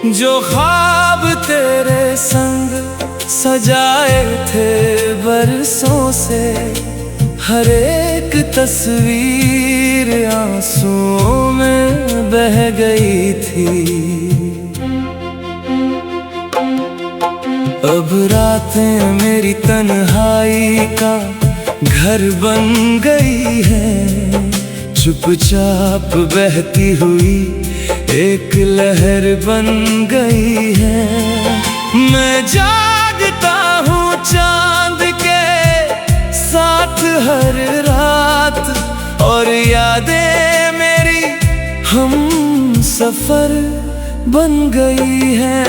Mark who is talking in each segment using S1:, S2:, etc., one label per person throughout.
S1: जो ख्वाब तेरे संग सजाए थे बरसों से, हर एक तस्वीर आंसुओं में बह गई थी। अब रातें मेरी तन्हाई का घर बन गई है, चुपचाप बहती हुई एक लहर बन गई है। मैं जागता हूँ चांद के साथ हर रात, और यादें मेरी हम सफर बन गई है।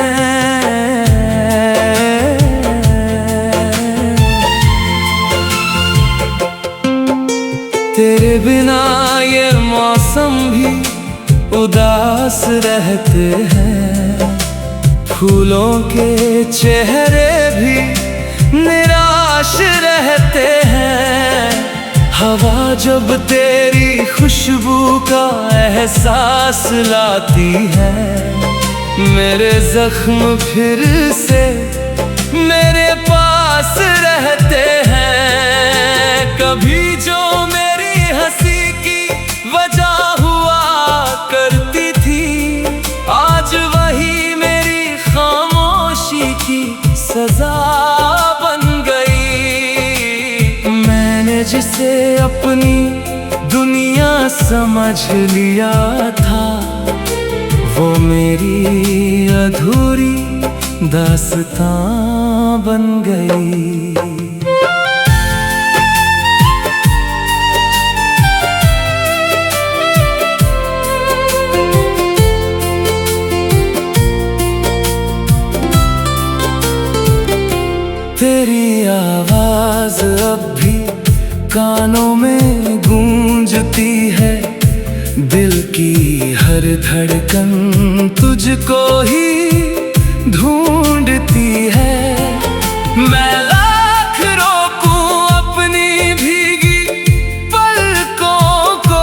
S1: तेरे बिना ये मौसम भी उदास रहते हैं, फूलों के चेहरे भी निराश रहते हैं। हवा जब तेरी खुशबू का एहसास लाती है, मेरे जख्म फिर से मेरे पास रहते हैं। कभी जो मेरी हंसी की वजह हुआ करती थी, आज वही मेरी खामोशी की सजा बन गई। मैंने जिसे अपनी दुनिया समझ लिया था, वो मेरी अधूरी दास्तां बन गई। तेरी आवाज अब भी कानों में गूंजती है, दिल की हर धड़कन तुझको ही ढूंढती है। मैं लाख रोकूं अपनी भीगी पलकों को,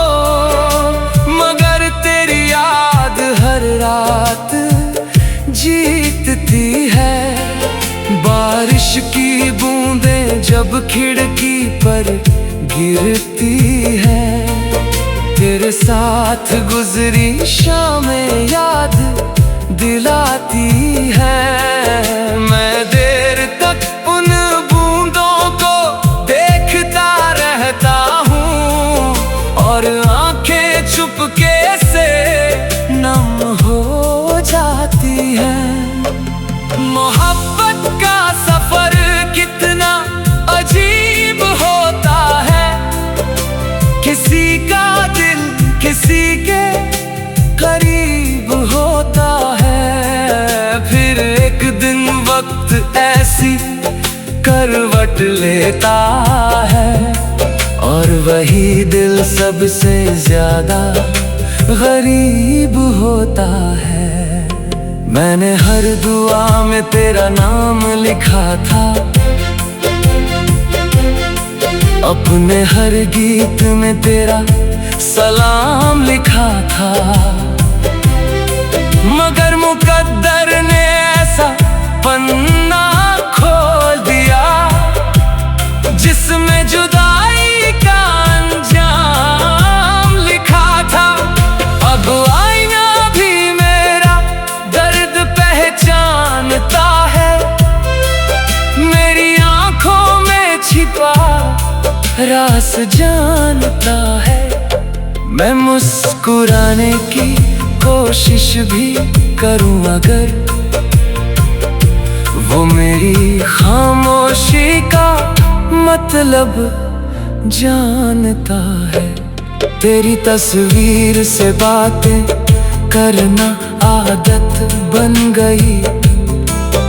S1: मगर तेरी याद हर रात जीतती है। बारिश की बूंदें जब खिड़की पर गिरती है, तेरे साथ गुजरी शामें याद दिलाती है। मैं देर तक उन बूंदों को देखता रहता हूँ, और आंखें चुपके से नम हो जाती हैं। मोहब्बत का सफर कितना अजीब होता है, किसी का दिल किसी के करीब होता है। फिर एक दिन वक्त ऐसी करवट लेता है, और वही दिल सबसे ज्यादा गरीब होता है। मैंने हर दुआ में तेरा नाम लिखा था, अपने हर गीत में तेरा सलाम लिखा था, मगर मुकद्दर ने ऐसा पन्ना खोल दिया, जिसमें जुदाई का अंजाम लिखा था। अब आईना भी मेरा दर्द पहचानता है, मेरी आंखों में छिपा राज जानता है। मैं मुस्कुराने की कोशिश भी करूं अगर, वो मेरी खामोशी का मतलब जानता है। तेरी तस्वीर से बातें करना आदत बन गई,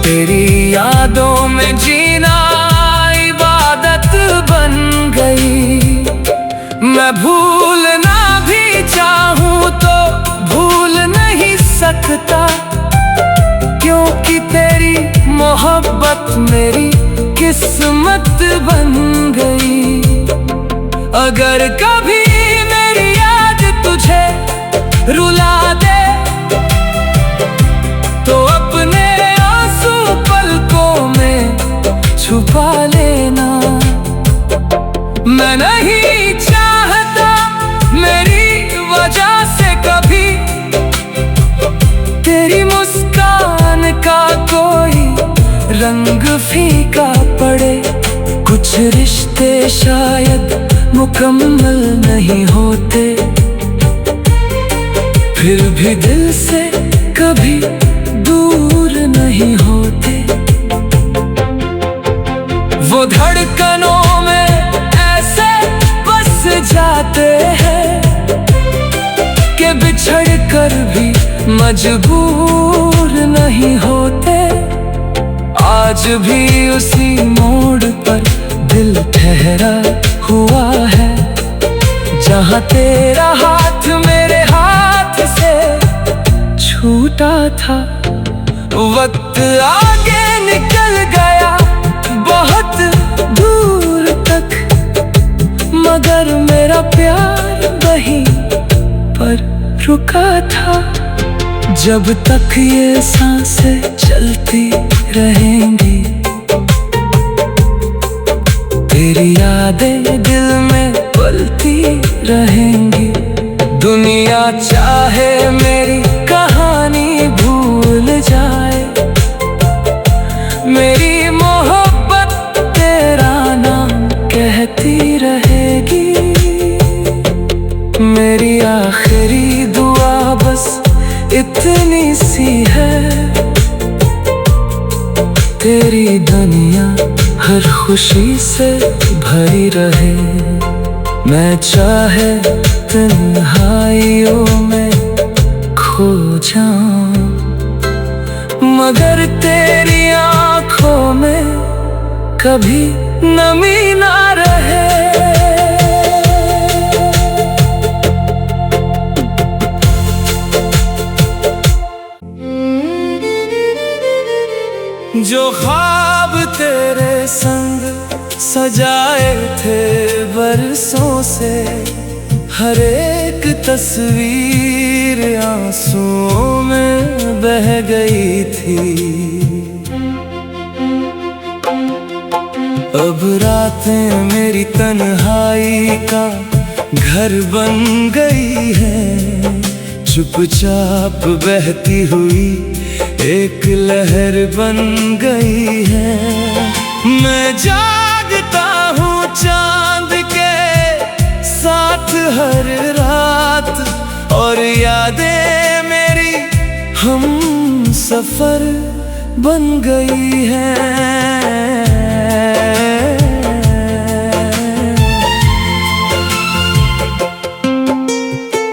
S1: तेरी यादों में जीना इबादत बन गई। मैं भूलना भी चाहूं तो भूल नहीं सकता, क्योंकि तेरी मोहब्बत मेरी किस्मत बन गई। अगर कभी मेरी याद तुझे रुला दे, तो रिश्ते शायद मुकम्मल नहीं होते, फिर भी दिल से कभी दूर नहीं होते। वो धड़कनों में ऐसे बस जाते हैं कि बिछड़ कर भी मजबूर नहीं होते। आज भी उसी मोड़ पर दिल ठहरा हुआ है, जहाँ तेरा हाथ मेरे हाथ से छूटा था। वक्त आगे निकल गया बहुत दूर तक, मगर मेरा प्यार वहीं पर रुका था। जब तक ये सांसें चलती रहेंगी, तेरी यादें दिल में पलती रहेंगी। दुनिया चाहे मेरी कहानी भूल जाए, मेरी मोहब्बत तेरा नाम कहती रहेगी। मेरी आखिरी दुआ बस इतनी सी है, तेरी दुनिया हर खुशी से भरी रहे। मैं चाहे तन्हाइयों में खो जाऊं, मगर तेरी आँखों में कभी नमी ना रहे। जो ख्वाब तेरे संग सजाए थे बरसों से, हर एक तस्वीर आंसुओं में बह गई थी। अब रातें मेरी तन्हाई का घर बन गई है, चुपचाप बहती हुई एक लहर बन गई है। मैं जागता हूँ चांद के साथ हर रात, और यादें मेरी हम सफर बन गई है।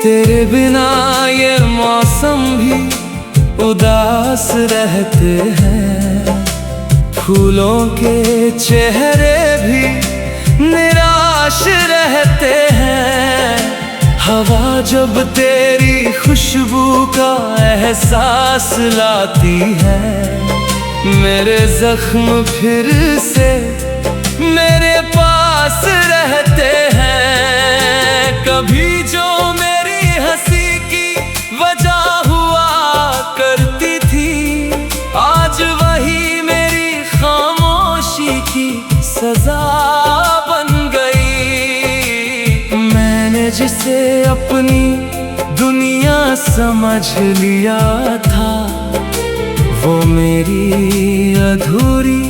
S1: तेरे बिना ये मौसम भी उदास रहते हैं, फूलों के चेहरे भी निराश रहते हैं। हवा जब तेरी खुशबू का एहसास लाती है, मेरे जख्म फिर से मेरे पास रहते हैं। कभी जो मेरी हंसी की वजह हुआ करती थी, आज वही मेरी खामोशी की सजा बन गई। मैंने जिसे अपनी दुनिया समझ लिया था, वो मेरी अधूरी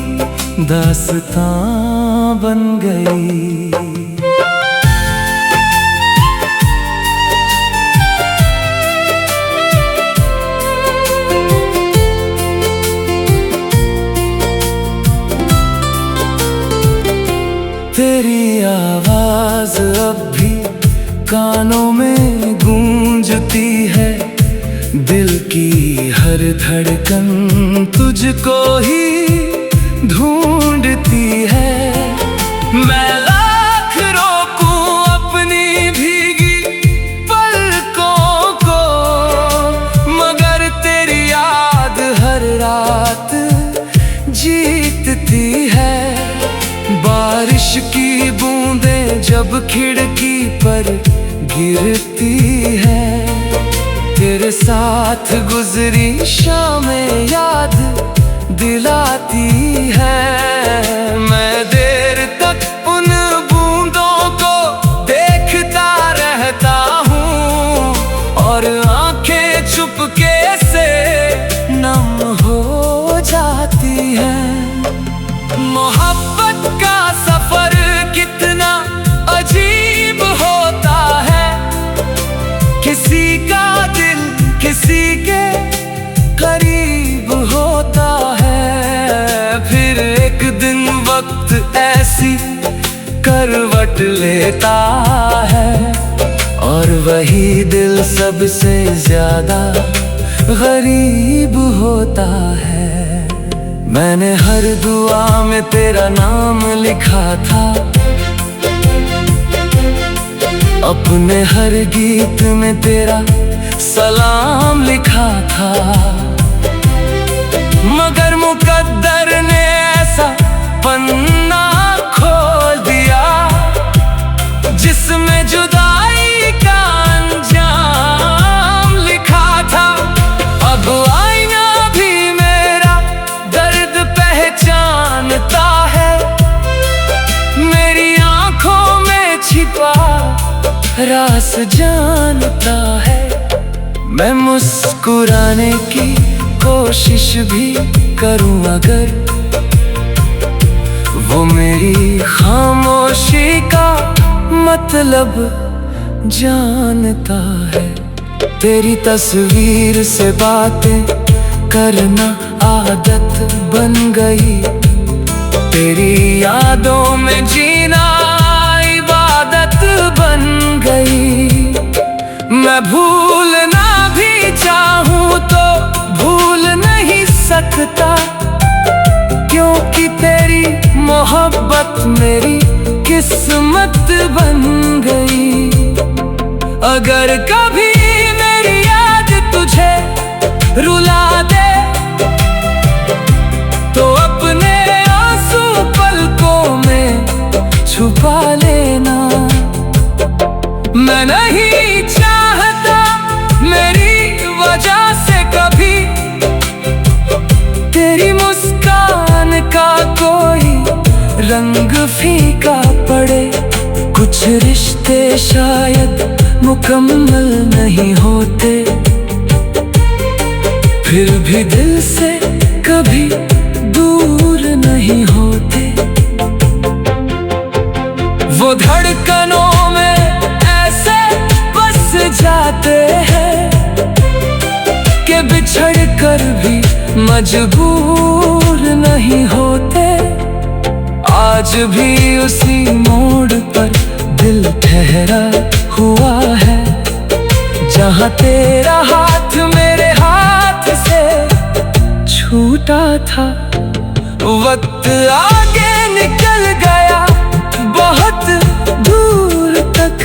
S1: दास्तां बन गई। तेरी आवाज अब भी कानों में गूंजती है, दिल की हर धड़कन तुझको ही ढूंढती है। मैं लाख रोकूं अपनी भीगी पलकों को, मगर तेरी याद हर रात जीतती है। बारिश की बूंदें जब खिड़की पर गिरती है, तेरे साथ गुजरी शामें याद दिलाती है। मैं देर तक उन बूंदों को देखता रहता हूँ, और आंखें चुपके से नम हो जाती हैं। मोहब्बत का सफर लूट लेता है, और वही दिल सबसे ज्यादा गरीब होता है। मैंने हर दुआ में तेरा नाम लिखा था, अपने हर गीत में तेरा सलाम लिखा था, मगर मुकद्दर ने ऐसा पन्ना खोल दिया जिसमें जुदाई का अंजाम लिखा था। अब आईना भी मेरा दर्द पहचानता है, मेरी आंखों में छिपा राज जानता है। मैं मुस्कुराने की कोशिश भी करूं अगर वो मेरी खामोशी का मतलब जानता है। तेरी तस्वीर से बातें करना आदत बन गई, तेरी यादों में जीना इबादत बन गई। मैं भूलना भी चाहूं तो भूल नहीं सकता, क्योंकि तेरी मोहब्बत मेरी किस्मत बन गई। अगर कभी मेरी याद तुझे रुला दे तो अपने आंसू पलकों में छुपा लेना। मैं नहीं चाहता मेरी वजह से कभी तेरी मुस्कान का कोई रंग फीका पड़े। कुछ रिश्ते शायद मुकम्मल नहीं होते, फिर भी दिल से कभी दूर नहीं होते। वो धड़कनों में ऐसे बस जाते हैं कि बिछड़ कर भी मजबूर नहीं होते। आज भी उसी मोड़ पर दिल ठहरा हुआ है, जहाँ तेरा हाथ मेरे हाथ से छूटा था। वक्त आगे निकल गया बहुत दूर तक,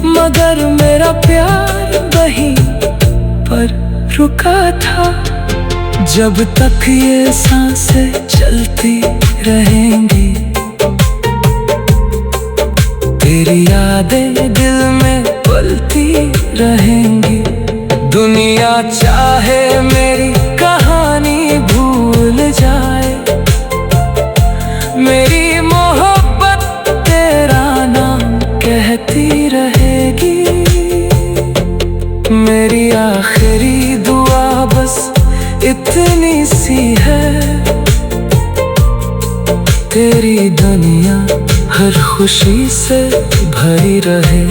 S1: मगर मेरा प्यार वहीं पर रुका था। जब तक ये सांसें चलती रहेंगी, तेरी यादें दिल में पलती रहेंगी। दुनिया चाहे मेरी कहानी भूल जाए, मेरी मोहब्बत तेरा नाम कहती रहेगी। मेरी आखिरी दुआ बस इतनी सी है, तेरी दुनिया हर खुशी से भरी रहे।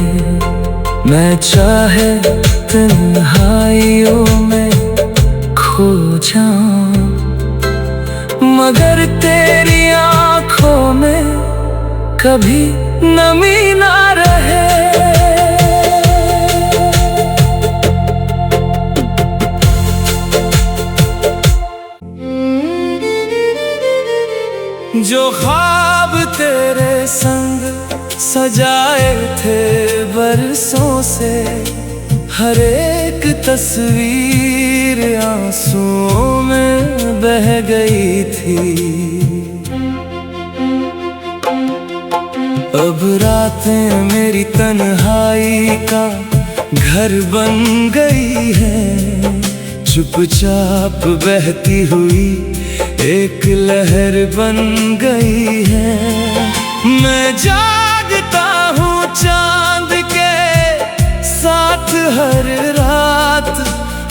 S1: मैं चाहे तन्हाइयों में खो जाऊं, मगर तेरी आंखों में कभी नमी ना रहे। जो ख्वाब तेरे संग सजाए थे बरसों से, हर एक तस्वीर आंसुओं में बह गई थी। अब रातें मेरी तन्हाई का घर बन गई है, चुपचाप बहती हुई एक लहर बन गई है। मैं जागता हूँ चांद के साथ हर रात,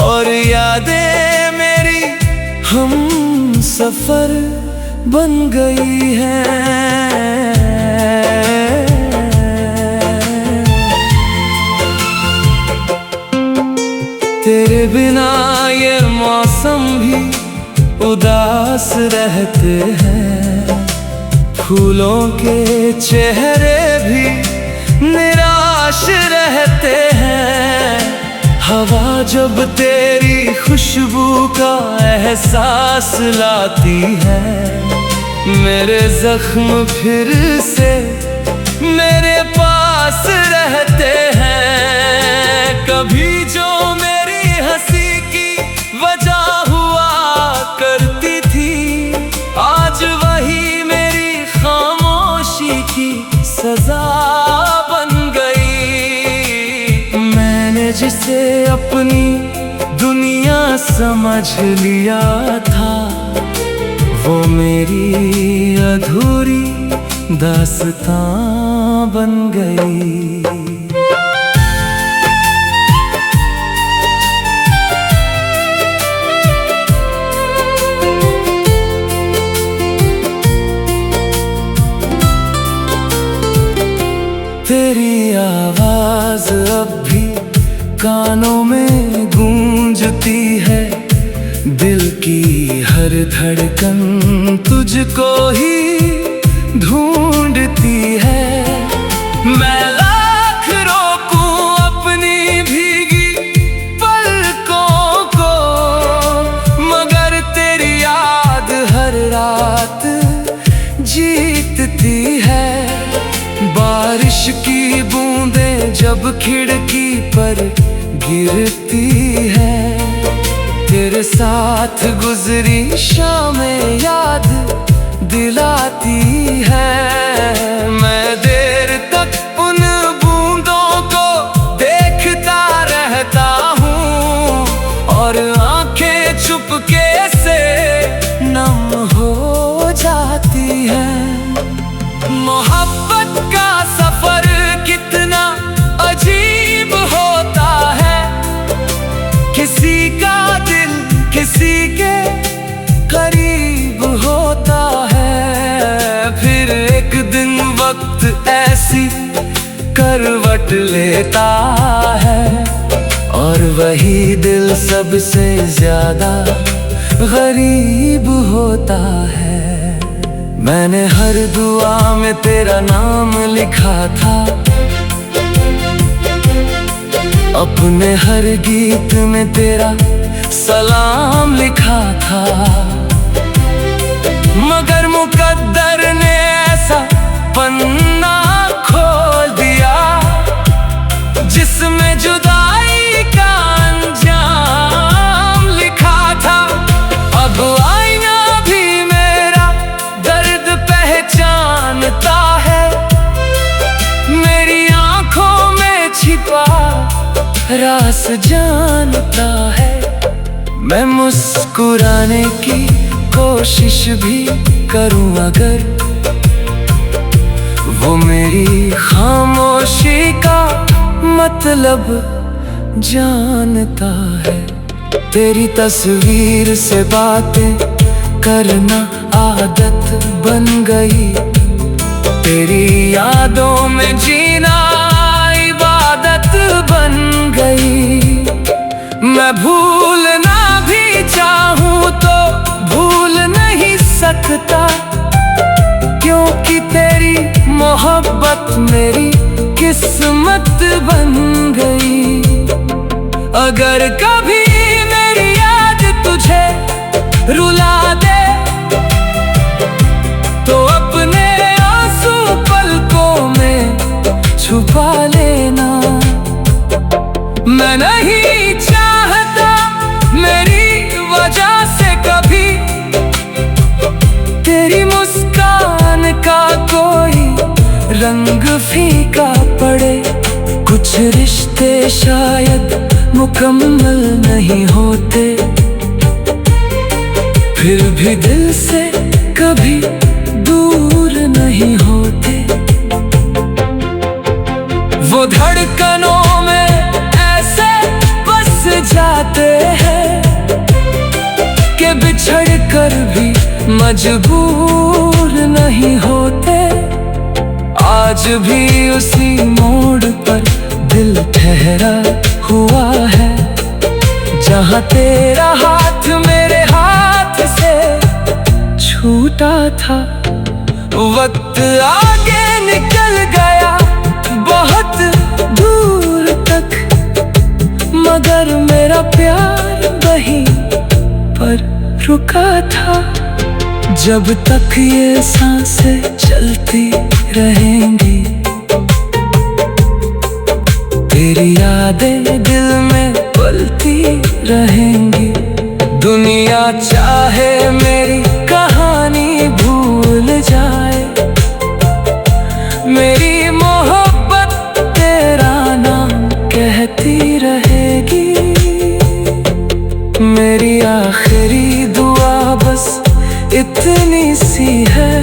S1: और यादें मेरी हम सफर बन गई है। तेरे बिना ये मौसम भी उदास रहते हैं, फूलों के चेहरे भी निराश रहते हैं। हवा जब तेरी खुशबू का एहसास लाती है, मेरे जख्म फिर से मेरे पास रहते हैं। कभी जो मेरी हंसी की वजह हुआ करती थी, आज वही मेरी खामोशी की सजा बन गई। मैंने जिसे अपनी दुनिया समझ लिया था, वो मेरी अधूरी दास्तां बन गई। तेरी आवाज अब भी कानों में गूंजती है, दिल की हर धड़कन तुझको ही ढूंढती है। मैं लाख रोकूं अपनी भीगी पलकों को, मगर तेरी याद हर रात जीतती है। बारिश की बूंदें जब खिड़की पर गिरती है, तेरे साथ गुजरी शामें याद दिलाती है। मैं देर तक उन बूंदों को देखता रहता हूँ, और आंखें चुपके से नम हो जाती हैं। मोहब्बत का सफर कितना अजीब होता है, किसी का दिल किसी के करीब होता है। फिर एक दिन वक्त ऐसी करवट लेता है, और वही दिल सबसे ज्यादा गरीब होता है। मैंने हर दुआ में तेरा नाम लिखा था, अपने हर गीत में तेरा सलाम लिखा था, मगर मुकद्दर ने ऐसा पन्ना खोल दिया, जिसमें जुदाई का अंजाम लिखा था। अब आईना भी मेरा दर्द पहचानता है, मेरी आंखों में छिपा राज जानता है। मैं मुस्कुराने की कोशिश भी करूं अगर, वो मेरी खामोशी का मतलब जानता है। तेरी तस्वीर से बातें करना आदत बन गई, तेरी यादों में जीना इबादत बन गई। मैं भूलना भी चाहूं तो भूल नहीं सकता, क्योंकि तेरी मोहब्बत मेरी किस्मत बन गई। अगर कभी मेरी याद तुझे रुला दे, तो अपने आंसू पलकों में छुपा लेना। मैं नहीं चाहता मेरी वजह से कभी तेरी मुस्कान का कोई रंग फीका पड़े। कुछ रिश्ते शायद मुकम्मल नहीं होते, फिर भी दिल से कभी दूर नहीं होते। वो धड़कनों में ऐसे बस जाते हैं कि बिछड़ कर भी मजबूर नहीं होते। आज भी उसी मोड़ पर दिल ठहरा हुआ है, जहाँ तेरा हाथ मेरे हाथ से छूटा था। वक्त आगे निकल गया बहुत दूर तक, मगर मेरा प्यार वहीं पर रुका था। जब तक ये सांसें चलती रहेंगी, तेरी यादें दिल में पलती रहेंगी। दुनिया चाहे मेरी कहानी भूल जाए, मेरी मोहब्बत तेरा नाम कहती रहेगी। मेरी आखिरी दुआ बस इतनी सी है,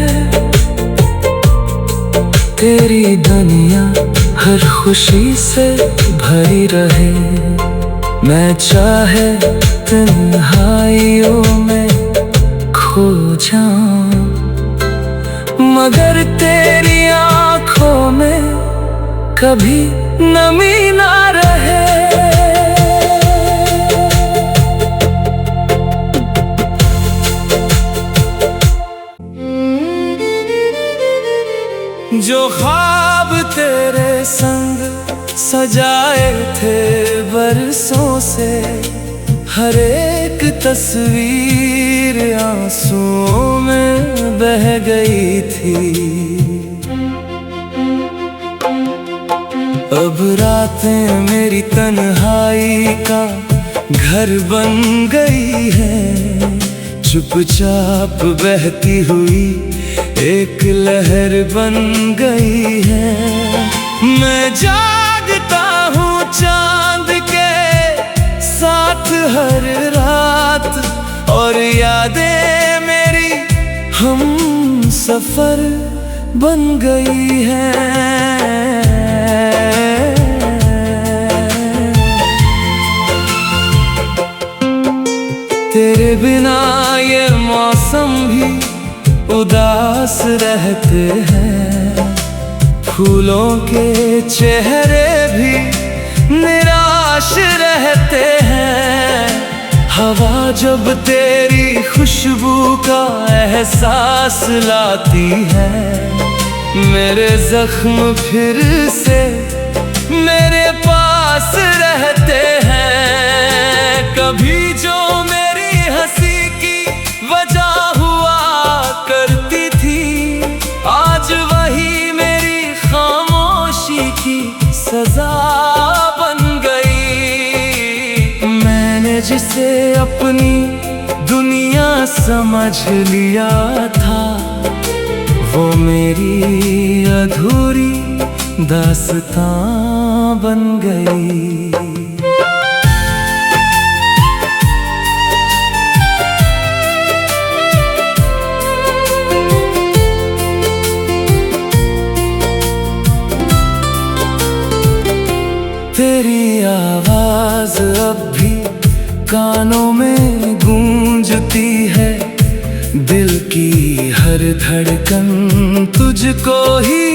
S1: तेरी दुनिया हर खुशी से भरी रहे। मैं चाहे तन्हाइयों में खो जाऊं, मगर तेरी आँखों में कभी नमी ना रहे। जो ख्वाब तेरे संग सजाए थे बरसों से, हर एक तस्वीर आंसुओं में बह गई थी। अब रातें मेरी तन्हाई का घर बन गई है, चुपचाप बहती हुई एक लहर बन गई है। मैं जागता हूँ चांद के साथ हर रात, और यादें मेरी हम सफर बन गई हैं। तेरे बिना ये मौसम भी उदास रहते हैं, फूलों के चेहरे भी निराश रहते हैं। हवा जब तेरी खुशबू का एहसास लाती है, मेरे जख्म फिर से मेरे पास रहते हैं। कभी जो मेरी हंसी की वजह हुआ करती थी, आज वही मेरी खामोशी की सजा बन गई। मैंने जिसे अपनी दुनिया समझ लिया था, वो मेरी अधूरी दास्तां बन गई। तेरी आवाज अब भी कानों में गूंजती है, दिल की हर धड़कन तुझको ही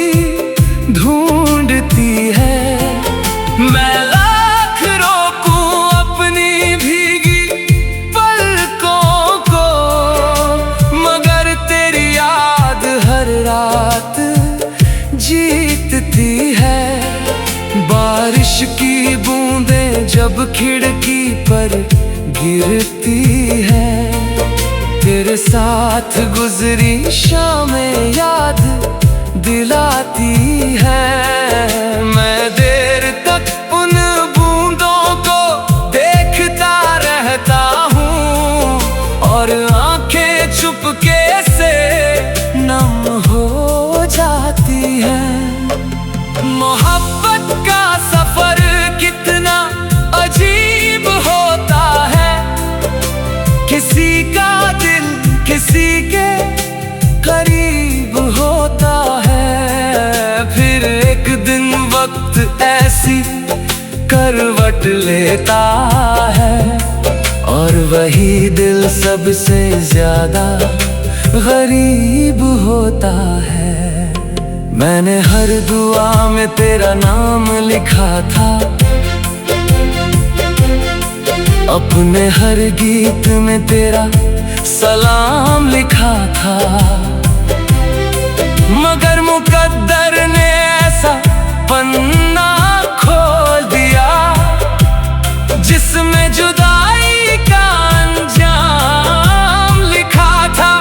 S1: ढूंढती है। मैं लाख रोकूं अपनी भीगी पलकों को, मगर तेरी याद हर रात जीतती है। बारिश की बूंदें जब खिड़की पर गिरती है, तेरे साथ गुजरी शामें याद दिलाती है। मैं देर तक उन बूंदों को देखता रहता हूँ, और आंखें चुपके से नम हो जाती हैं। मोहब्बत का सफर कितना अजीब होता है, किसी का दिल किसी के करीब होता है। फिर एक दिन वक्त ऐसी करवट लेता है, और वही दिल सबसे ज्यादा गरीब होता है। मैंने हर दुआ में तेरा नाम लिखा था, अपने हर गीत में तेरा सलाम लिखा था। मगर मुकद्दर ने ऐसा पन्ना खोल दिया जिसमें जुदाई का अंजाम लिखा था।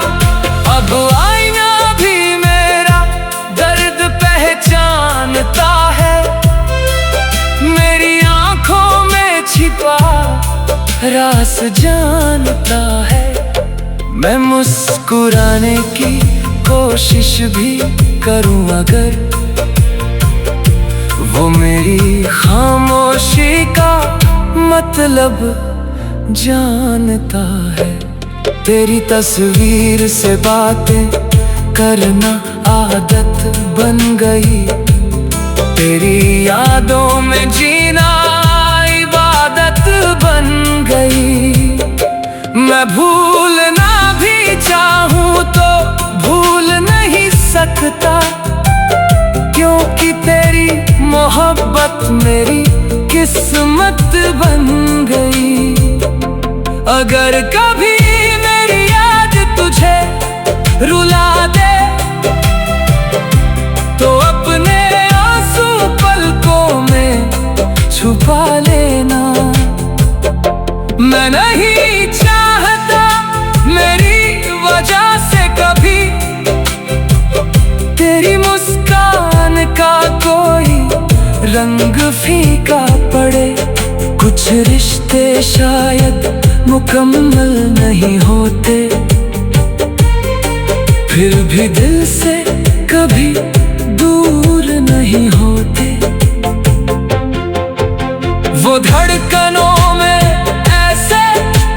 S1: अब आईना भी मेरा दर्द पहचानता है, मेरी आंखों में छिपा राज जानता है। मैं मुस्कुराने की कोशिश भी करूं अगर वो मेरी खामोशी का मतलब जानता है। तेरी तस्वीर से बातें करना आदत बन गई, तेरी यादों में जीना इबादत बन गई। मैं भूलना भी चाहूं तो भूल नहीं सकता, क्योंकि तेरी मोहब्बत मेरी किस्मत बन गई। अगर कभी मेरी याद तुझे रुला दे तो अपने आंसू पलकों में छुपा लेना। मैं नहीं चाहता मेरी वजह से कभी तेरी मुस्कान का कोई रंग फीका पड़े। कुछ रिश्ते शायद मुकम्मल नहीं होते, फिर भी दिल से कभी दूर नहीं होते। वो धड़कनों में ऐसे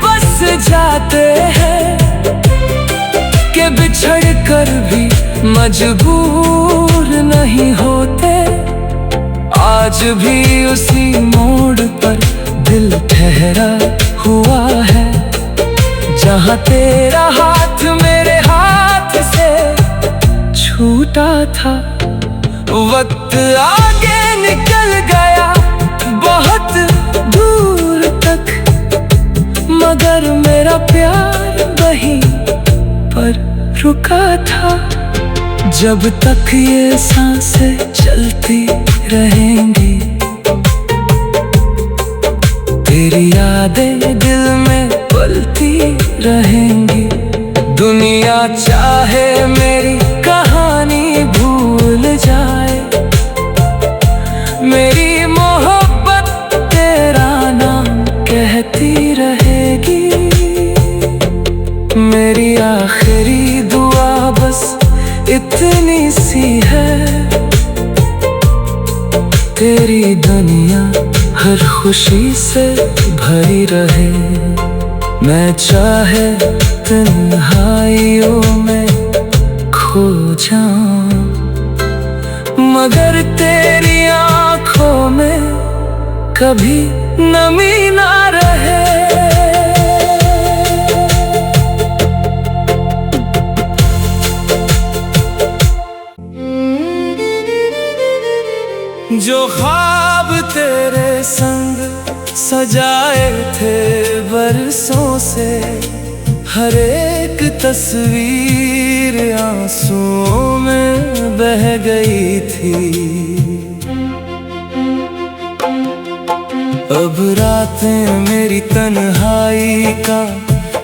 S1: बस जाते हैं कि बिछड़ कर भी मजबूर नहीं होते। आज भी उसी मोड़ पर दिल ठहरा हुआ है, जहाँ तेरा हाथ मेरे हाथ से छूटा था। वक्त आगे निकल गया बहुत दूर तक, मगर मेरा प्यार वहीं पर रुका था। जब तक ये सांसें चलती रहेंगी, तेरी यादें दिल में पलती रहेंगी। दुनिया चाहे मेरी कहानी भूल जाए, मेरी मोहब्बत तेरा नाम कहती रहेगी। मेरी आखिरी दुआ बस इतनी सी है, तेरी दुनिया हर खुशी से भरी रहे। मैं चाहे तन्हाइयों में खो जाऊं, मगर तेरी आंखों में कभी नमी ना रहे। जो ख्वाब तेरे संग सजाए थे बरसों से, हर एक तस्वीर आंसुओं में बह गई थी। अब रातें मेरी तन्हाई का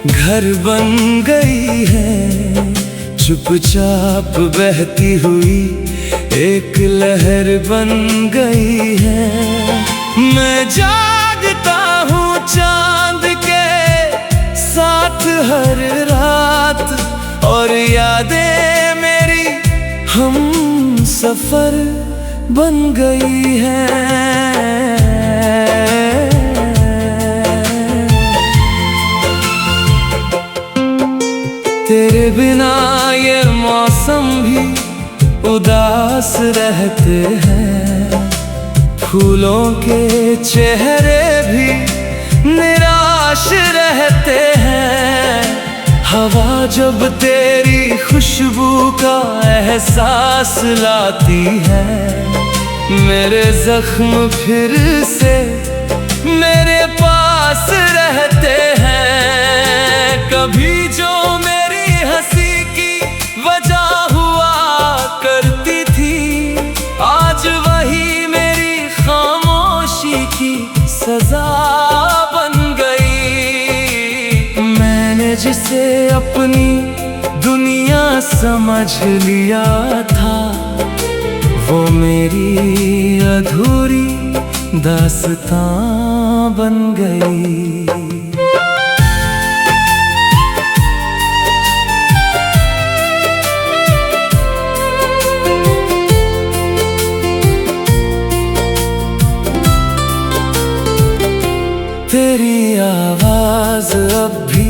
S1: घर बन गई है, चुपचाप बहती हुई एक लहर बन गई है। मैं जागता हूँ चांद के साथ हर रात, और यादें मेरी हम सफर बन गई हैं। तेरे बिना ये मौसम भी उदास रहते हैं, फूलों के चेहरे भी निराश रहते हैं। हवा जब तेरी खुशबू का एहसास लाती है, मेरे जख्म फिर से मेरे पास रहते हैं। कभी जो मेरी हंसी की वजह हुआ, जिसे अपनी दुनिया समझ लिया था, वो मेरी अधूरी दास्तां बन गई। तेरी आवाज अब भी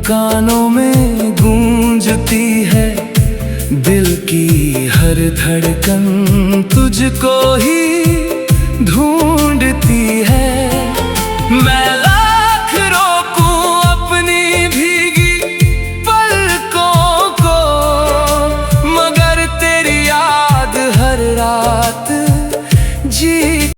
S1: कानों में गूंजती है, दिल की हर धड़कन तुझको ही ढूंढती है। मैं